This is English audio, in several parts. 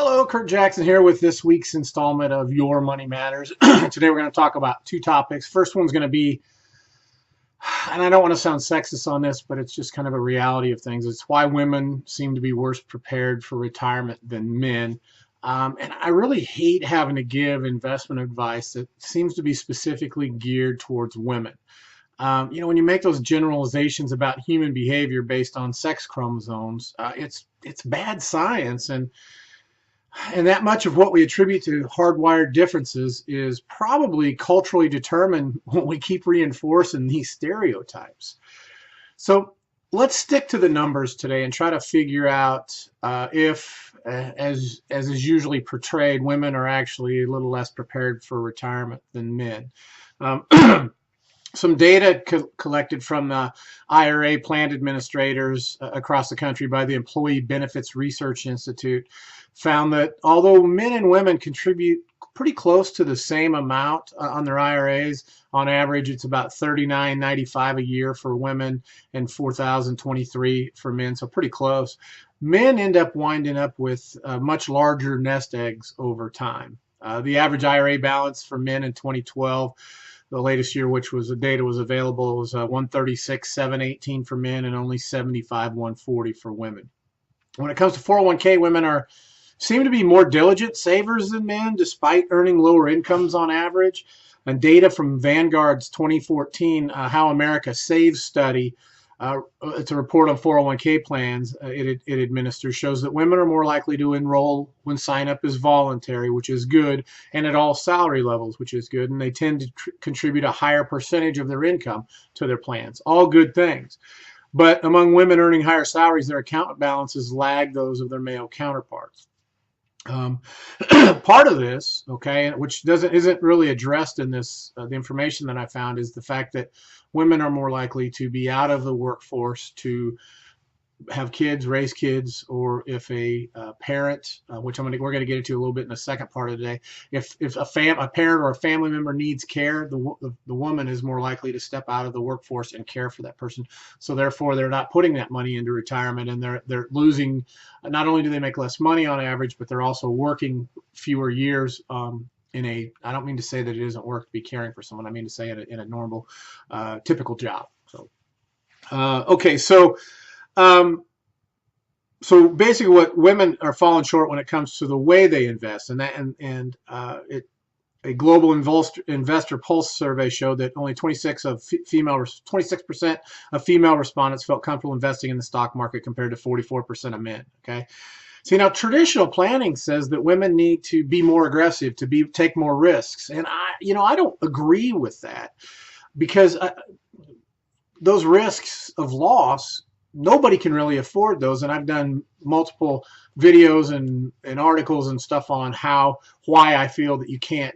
Hello, Kurt Jackson here with this week's installment of Your Money Matters. Today we're going to talk about two topics. First one's going to be, and I don't want to sound sexist on this, but it's just kind of a reality of things. It's why women seem to be worse prepared for retirement than men. And I really hate having to give investment advice that seems to be specifically geared towards women. When you make those generalizations about human behavior based on sex chromosomes, it's bad science, and that much of what we attribute to hardwired differences is probably culturally determined when we keep reinforcing these stereotypes. So let's stick to the numbers today and try to figure out if, as is usually portrayed, women are actually a little less prepared for retirement than men. Some data collected from the IRA plan administrators across the country by the Employee Benefits Research Institute found that although men and women contribute pretty close to the same amount on their IRAs, on average it's about $39.95 a year for women and $4,023 for men, so pretty close. Men end up winding up with much larger nest eggs over time. The average IRA balance for men in 2012, the latest year, which was the data was available, was 136,718 for men and only 75,140 for women. When it comes to 401k, women seem to be more diligent savers than men, despite earning lower incomes on average. And data from Vanguard's 2014 How America Saves study, it's a report on 401k plans it administers, shows that women are more likely to enroll when sign-up is voluntary, which is good, and at all salary levels, which is good, and they tend to contribute a higher percentage of their income to their plans. All good things. But among women earning higher salaries, their account balances lag those of their male counterparts. Part of this, okay, which isn't really addressed in this the information that I found, is the fact that women are more likely to be out of the workforce to have kids, raise kids, or if a parent, which we're going to get into a little bit in the second part of the day, if a parent or a family member needs care, the woman is more likely to step out of the workforce and care for that person. So therefore, they're not putting that money into retirement, and they're losing. Not only do they make less money on average, but they're also working fewer years. I don't mean to say that it isn't work to be caring for someone. I mean to say in a normal, typical job. So, okay, so. So basically, what women are falling short when it comes to the way they invest, a global investor pulse survey showed that only 26% of female respondents felt comfortable investing in the stock market compared to 44% of men. Okay, see, now traditional planning says that women need to be more aggressive, take more risks, and I don't agree with that, because those risks of loss, nobody can really afford those, and I've done multiple videos and articles and stuff on why I feel that you can't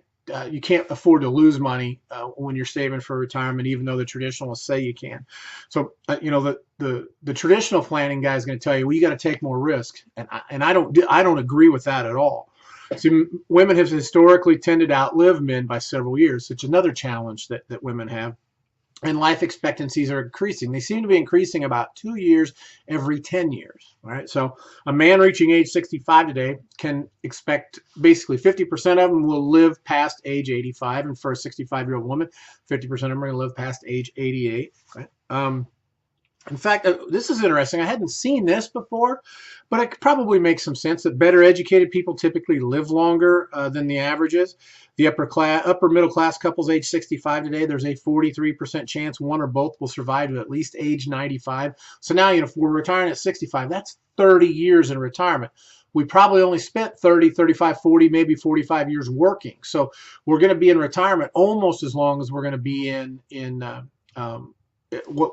afford to lose money when you're saving for retirement, even though the traditionalists say you can. So the traditional planning guy is going to tell you, well, you got to take more risk, and I don't agree with that at all. See, women have historically tended to outlive men by several years. It's another challenge that women have. And life expectancies are increasing. They seem to be increasing about 2 years every 10 years. All right. So a man reaching age 65 today can expect basically 50% of them will live past age 85. And for a 65-year-old woman, 50% of them are going to live past age 88. Right? In fact, this is interesting. I hadn't seen this before, but it probably makes some sense that better educated people typically live longer than the averages. The upper middle class couples age 65 today, there's a 43% chance one or both will survive to at least age 95. So now, if we're retiring at 65, that's 30 years in retirement. We probably only spent 30, 35, 40, maybe 45 years working. So we're going to be in retirement almost as long as we're going to be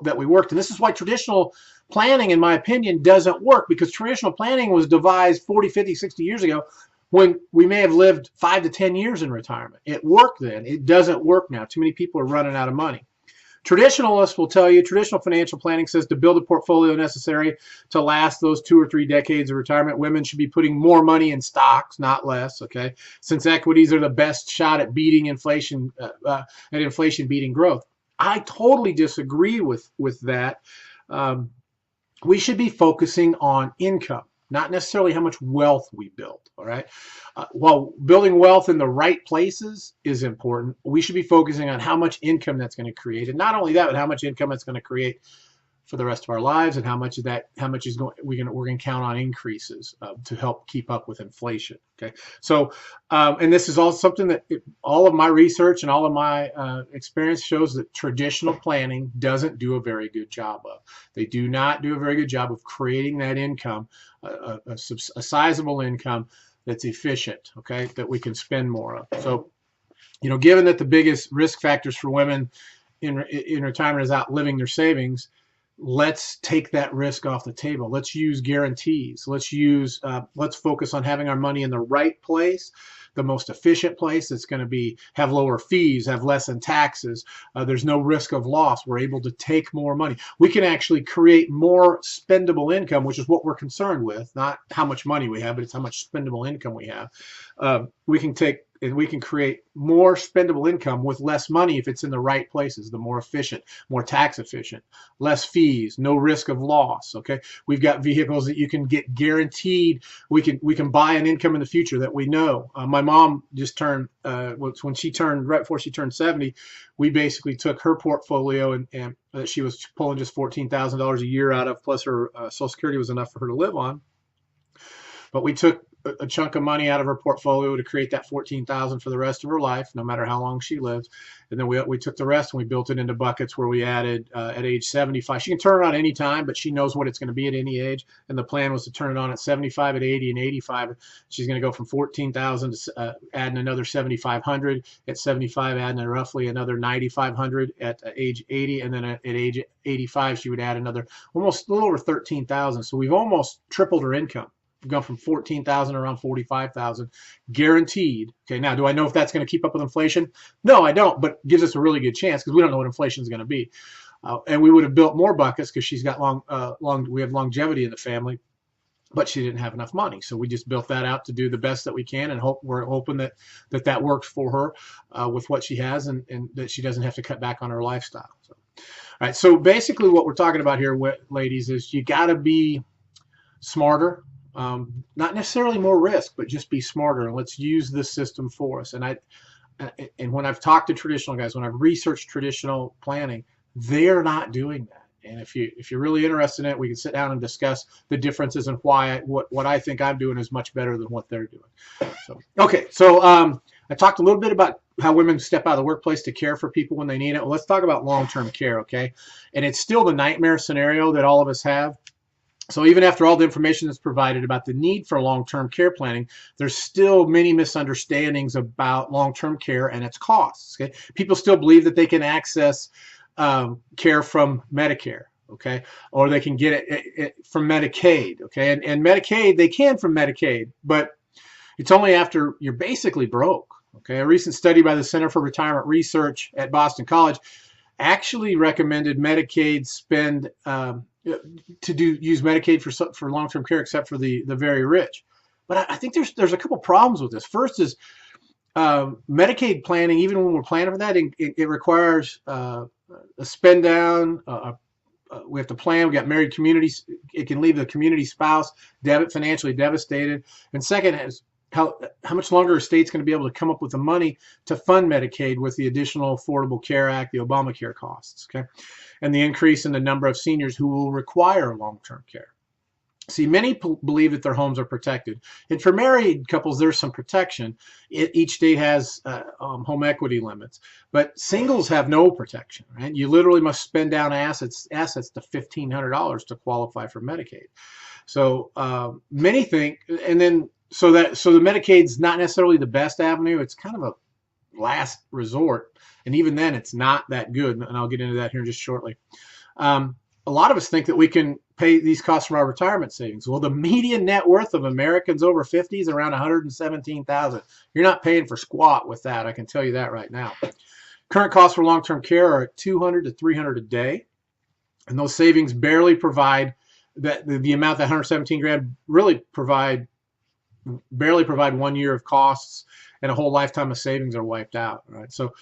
that we worked. And this is why traditional planning, in my opinion, doesn't work, because traditional planning was devised 40, 50, 60 years ago when we may have lived 5 to 10 years in retirement. It worked then. It doesn't work now. Too many people are running out of money. Traditionalists will tell you, traditional financial planning says to build a portfolio necessary to last those 2 or 3 decades of retirement, women should be putting more money in stocks, not less, okay? Since equities are the best shot at beating inflation, beating growth. I totally disagree with that. We should be focusing on income. not necessarily how much wealth we build. All right. While building wealth in the right places is important, we should be focusing on how much income that's going to create, and not only that, but how much income it's going to create for the rest of our lives, and how much is going we're going to count on increases to help keep up with inflation. Okay, so and this is all something that all of my research and all of my experience shows that traditional planning doesn't do a very good job of. They do not do a very good job of creating that income, a sizable income that's efficient. Okay, that we can spend more of. So, given that the biggest risk factors for women in retirement is outliving their savings, let's take that risk off the table. Let's use guarantees. Let's focus on having our money in the right place, the most efficient place. That's going to have lower fees, have less in taxes. There's no risk of loss. We're able to take more money. We can actually create more spendable income, which is what we're concerned with, not how much money we have, but it's how much spendable income we have. We can create more spendable income with less money if it's in the right places, the more efficient, more tax efficient, less fees, no risk of loss. Okay, we've got vehicles that you can get guaranteed. We can buy an income in the future that we know. My mom just turned right before she turned 70. We basically took her portfolio and she was pulling just $14,000 a year out of, plus her Social Security was enough for her to live on. But we took a chunk of money out of her portfolio to create that $14,000 for the rest of her life, no matter how long she lives. And then we took the rest and we built it into buckets where we added at age 75. She can turn it on any time, but she knows what it's going to be at any age. And the plan was to turn it on at 75, at 80, and 85. She's going to go from 14,000 to adding another 7,500. At 75, adding roughly another 9,500 at age 80, and then at age 85, she would add another almost a little over 13,000. So we've almost tripled her income. We've gone from 14,000 around 45,000 guaranteed. Okay, now do I know if that's going to keep up with inflation? No, I don't, but it gives us a really good chance because we don't know what inflation is going to be. And we would have built more buckets because she's got we have longevity in the family, but she didn't have enough money. So we just built that out to do the best that we can, and we're hoping that works for her with what she has, and that she doesn't have to cut back on her lifestyle. So, all right, so basically what we're talking about here, ladies, is you got to be smarter. Not necessarily more risk, but just be smarter, and let's use this system for us. And when I've talked to traditional guys, when I've researched traditional planning, they're not doing that. And if you're really interested in it, we can sit down and discuss the differences and why what I think I'm doing is much better than what they're doing. So okay, so I talked a little bit about how women step out of the workplace to care for people when they need it. Well, let's talk about long-term care, okay? And it's still the nightmare scenario that all of us have. So even after all the information that's provided about the need for long-term care planning, there's still many misunderstandings about long-term care and its costs. Okay, people still believe that they can access care from Medicare, okay, or they can get it from Medicaid, okay, and Medicaid they can from Medicaid, but it's only after you're basically broke. Okay, a recent study by the Center for Retirement Research at Boston College actually recommended Medicaid spend use Medicaid for long-term care, except for the very rich. But I think there's a couple problems with this. First is Medicaid planning. Even when we're planning for that, it requires a spend down. We have to plan. We got married communities. It can leave the community spouse financially devastated. And second is how much longer are states going to be able to come up with the money to fund Medicaid with the additional Affordable Care Act, the Obamacare costs, okay, and the increase in the number of seniors who will require long-term care. See, many believe that their homes are protected. And for married couples, there's some protection. Each state has home equity limits. But singles have no protection, right? You literally must spend down assets to $1,500 to qualify for Medicaid. So many think, and then so the Medicaid's not necessarily the best avenue. It's kind of a last resort. And even then, it's not that good. And I'll get into that here just shortly. A lot of us think that we can pay these costs from our retirement savings. Well, the median net worth of Americans over 50 is around $117,000. You're not paying for squat with that. I can tell you that right now. Current costs for long-term care are at $200 to $300 a day, and those savings barely provide the amount that 117 grand really barely provide 1 year of costs, and a whole lifetime of savings are wiped out. Right. So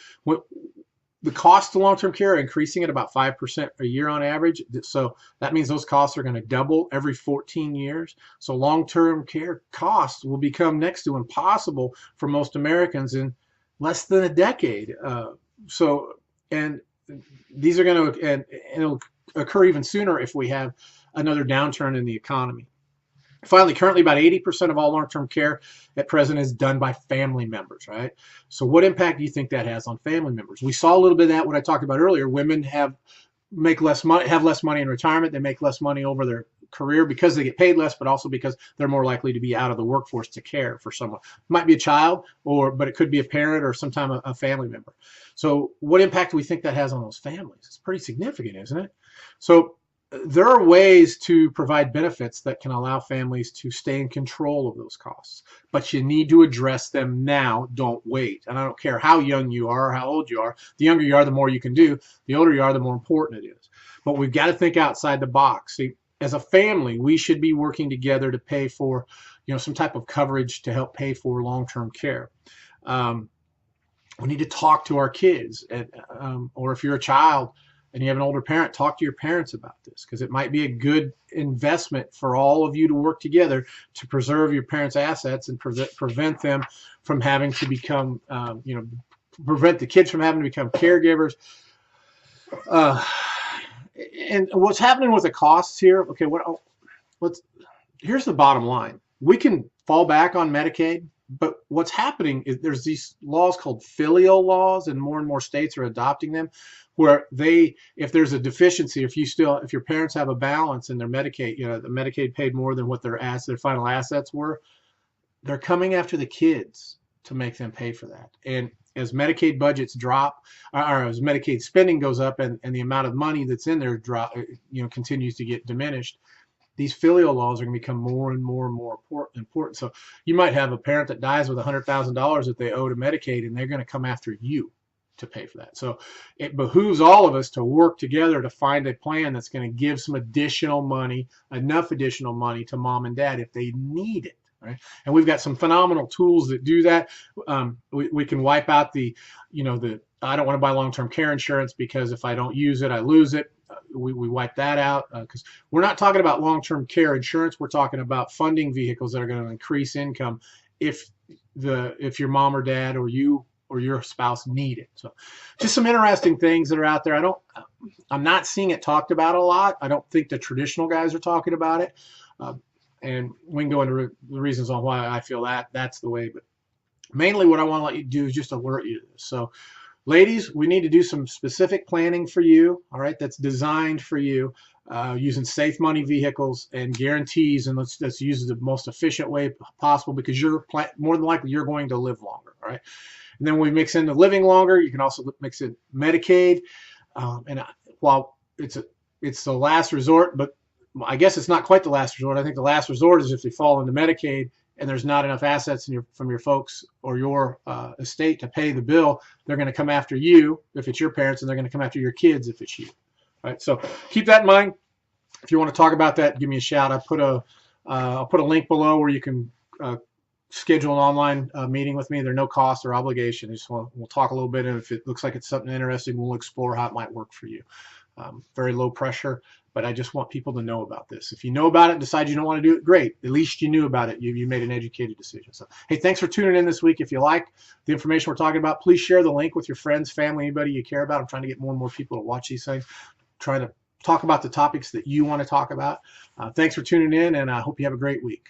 the cost of long-term care are increasing at about 5% a year on average. So that means those costs are going to double every 14 years. So long-term care costs will become next to impossible for most Americans in less than a decade. And these are going to, and it'll occur even sooner if we have another downturn in the economy. Finally, currently about 80% of all long-term care at present is done by family members, right? So what impact do you think that has on family members? We saw a little bit of that, what I talked about earlier. Women have less money in retirement. They make less money over their career because they get paid less, but also because they're more likely to be out of the workforce to care for someone. It might be a child, but it could be a parent or sometime a family member. So what impact do we think that has on those families? It's pretty significant, isn't it? So there are ways to provide benefits that can allow families to stay in control of those costs, but you need to address them now. Don't wait. And I don't care how young you are or how old you are. The younger you are, the more you can do. The older you are, the more important it is. But we've got to think outside the box. See, as a family, we should be working together to pay for, some type of coverage to help pay for long-term care. We need to talk to our kids, or if you're a child and you have an older parent, talk to your parents about this, because it might be a good investment for all of you to work together to preserve your parents' assets and prevent them from having to become, prevent the kids from having to become caregivers. And what's happening with the costs here? Okay, here's the bottom line. We can fall back on Medicaid, but what's happening is there's these laws called filial laws, and more states are adopting them, where if there's a deficiency, if your parents have a balance in their Medicaid, the Medicaid paid more than what their final assets were, they're coming after the kids to make them pay for that. And as Medicaid budgets drop, or as Medicaid spending goes up, and the amount of money that's in there continues to get diminished, these filial laws are going to become more and more and more important. So you might have a parent that dies with $100,000 that they owe to Medicaid, and they're going to come after you to pay for that. So it behooves all of us to work together to find a plan that's going to give some additional money, enough additional money to mom and dad if they need it. Right? And we've got some phenomenal tools that do that. We can wipe out I don't want to buy long-term care insurance because if I don't use it, I lose it. We wipe that out, because we're not talking about long-term care insurance. We're talking about funding vehicles that are going to increase income if your mom or dad or you or your spouse need it. So just some interesting things that are out there. I'm not seeing it talked about a lot. I don't think the traditional guys are talking about it. And we can go into the reasons on why I feel that's the way. But mainly what I want to let you do is just alert you to this. So ladies, we need to do some specific planning for you, all right, that's designed for you, using safe money vehicles and guarantees, and let's use the most efficient way possible, because more than likely you're going to live longer, all right? And then we mix in the living longer. You can also mix in Medicaid, and while it's the last resort, but I guess it's not quite the last resort. I think the last resort is if they fall into Medicaid and there's not enough assets from your folks or your estate to pay the bill, they're going to come after you if it's your parents, and they're going to come after your kids if it's you. All right, so keep that in mind. If you want to talk about that, give me a shout. I'll put a link below where you can schedule an online meeting with me. There's no cost or obligation. We'll talk a little bit, and if it looks like it's something interesting, we'll explore how it might work for you. Very low pressure, but I just want people to know about this. If you know about it and decide you don't want to do it, great. At least you knew about it. You made an educated decision. So, hey, thanks for tuning in this week. If you like the information we're talking about, please share the link with your friends, family, anybody you care about. I'm trying to get more and more people to watch these things, trying to talk about the topics that you want to talk about. Thanks for tuning in, and I hope you have a great week.